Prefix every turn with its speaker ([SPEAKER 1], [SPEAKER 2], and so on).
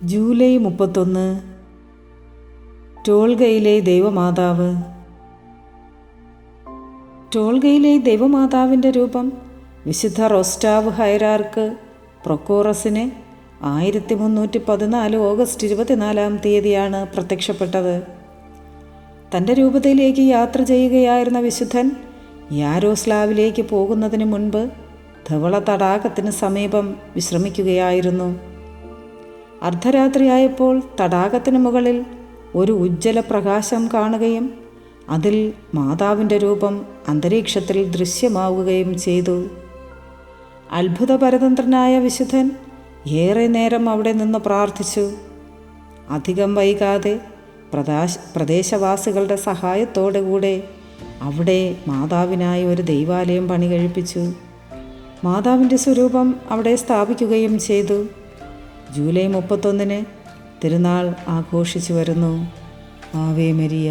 [SPEAKER 1] July 31 ടോൾഗയിലെ ദൈവമാതാവ്. ടോൾഗയിലെ ദൈവമാതാവിൻ്റെ രൂപം വിശുദ്ധ റോസ്റ്റാവ് ഹൈറാർക്ക് പ്രൊക്കോറസിന് 1314 ഓഗസ്റ്റ് 24 പ്രത്യക്ഷപ്പെട്ടത്. തൻ്റെ രൂപതയിലേക്ക് യാത്ര ചെയ്യുകയായിരുന്ന വിശുദ്ധൻ യാരോസ്ലാവിലേക്ക് പോകുന്നതിന് മുൻപ് ധവള തടാകത്തിന് സമീപം വിശ്രമിക്കുകയായിരുന്നു. അർദ്ധരാത്രിയായപ്പോൾ തടാകത്തിന് മുകളിൽ ഒരു ഉജ്ജ്വല പ്രകാശം കാണുകയും അതിൽ മാതാവിൻ്റെ രൂപം അന്തരീക്ഷത്തിൽ ദൃശ്യമാവുകയും ചെയ്തു. അത്ഭുതപരതന്ത്രനായ വിശുദ്ധൻ ഏറെ നേരം അവിടെ നിന്ന് പ്രാർത്ഥിച്ചു. അധികം വൈകാതെ പ്രദേശവാസികളുടെ സഹായത്തോടെ കൂടെ അവിടെ മാതാവിനായി ഒരു ദൈവാലയം പണി കഴിപ്പിച്ചു. മാതാവിൻ്റെ സ്വരൂപം അവിടെ സ്ഥാപിക്കുകയും ചെയ്തു. ജൂലൈ 31 തിരുനാൾ ആഘോഷിച്ചു വരുന്നു. Ave Maria.